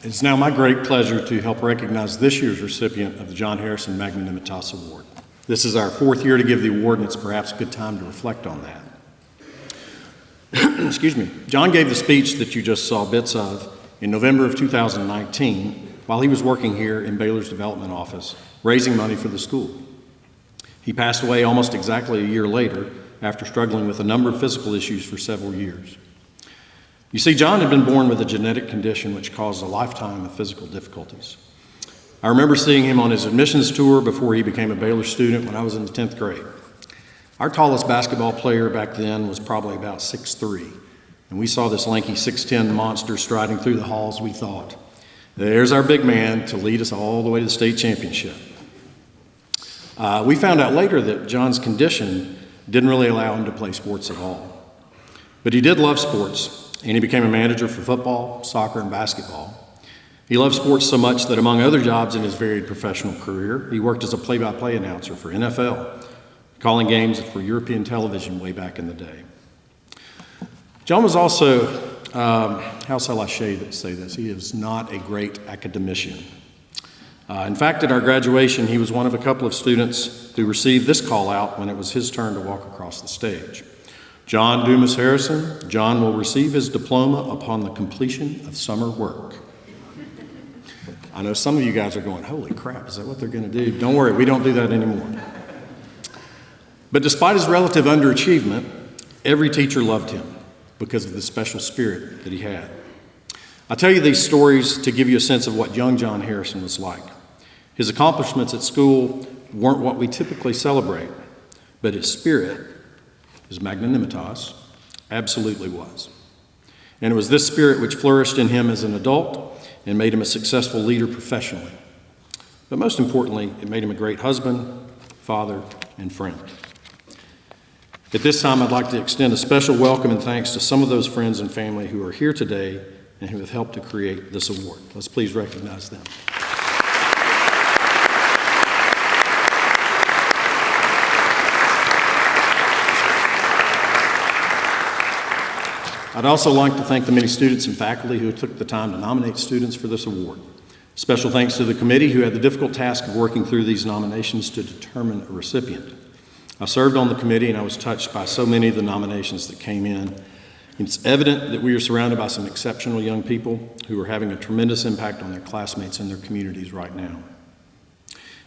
It's now my great pleasure to help recognize this year's recipient of the John Harrison Magnanimitas Award. This is our fourth year to give the award, and it's perhaps a good time to reflect on that. Excuse me. John gave the speech that you just saw bits of in November of 2019 while he was working here in Baylor's development office, raising money for the school. He passed away almost exactly a year later after struggling with a number of physical issues for several years. You see, John had been born with a genetic condition which caused a lifetime of physical difficulties. I remember seeing him on his admissions tour before he became a Baylor student when I was in the 10th grade. Our tallest basketball player back then was probably about 6'3", and we saw this lanky 6'10" monster striding through the halls. We thought, there's our big man to lead us all the way to the state championship. We found out later that John's condition didn't really allow him to play sports at all. But he did love sports, and he became a manager for football, soccer, and basketball. He loved sports so much that among other jobs in his varied professional career, he worked as a play-by-play announcer for NFL, calling games for European television way back in the day. John was also, how shall I say this? He is not a great academician. In fact, at our graduation, he was one of a couple of students who received this call out when it was his turn to walk across the stage. John Dumas Harrison, John will receive his diploma upon the completion of summer work. I know some of you guys are going, holy crap, is that what they're going to do? Don't worry, we don't do that anymore. But despite his relative underachievement, every teacher loved him because of the special spirit that he had. I tell you these stories to give you a sense of what young John Harrison was like. His accomplishments at school weren't what we typically celebrate, but his spirit, his magnanimitas, absolutely was. And it was this spirit which flourished in him as an adult and made him a successful leader professionally. But most importantly, it made him a great husband, father, and friend. At this time, I'd like to extend a special welcome and thanks to some of those friends and family who are here today and who have helped to create this award. Let's please recognize them. I'd also like to thank the many students and faculty who took the time to nominate students for this award. Special thanks to the committee who had the difficult task of working through these nominations to determine a recipient. I served on the committee and I was touched by so many of the nominations that came in. It's evident that we are surrounded by some exceptional young people who are having a tremendous impact on their classmates and their communities right now.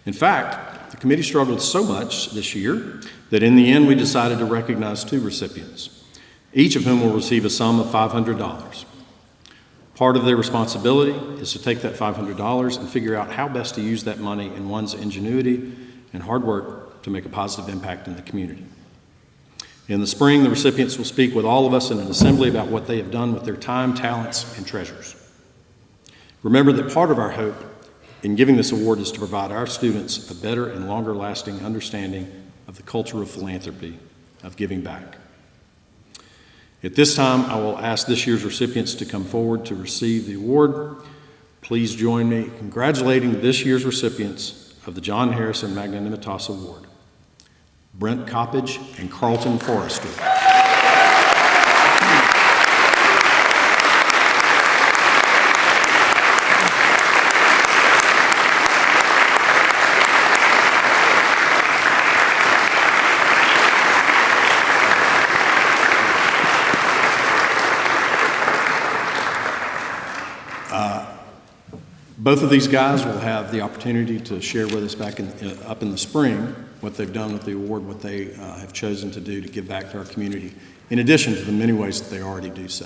In fact, the committee struggled so much this year that in the end we decided to recognize two recipients, each of whom will receive a sum of $500. Part of their responsibility is to take that $500 and figure out how best to use that money in one's ingenuity and hard work to make a positive impact in the community. In the spring, the recipients will speak with all of us in an assembly about what they have done with their time, talents, and treasures. Remember that part of our hope in giving this award is to provide our students a better and longer-lasting understanding of the culture of philanthropy, of giving back. At this time, I will ask this year's recipients to come forward to receive the award. Please join me in congratulating this year's recipients of the John Harrison Magnanimitas Award, Brent Coppage and Carlton Forrester. Both of these guys will have the opportunity to share with us up in the spring what they've done with the award, what they have chosen to do to give back to our community, in addition to the many ways that they already do so.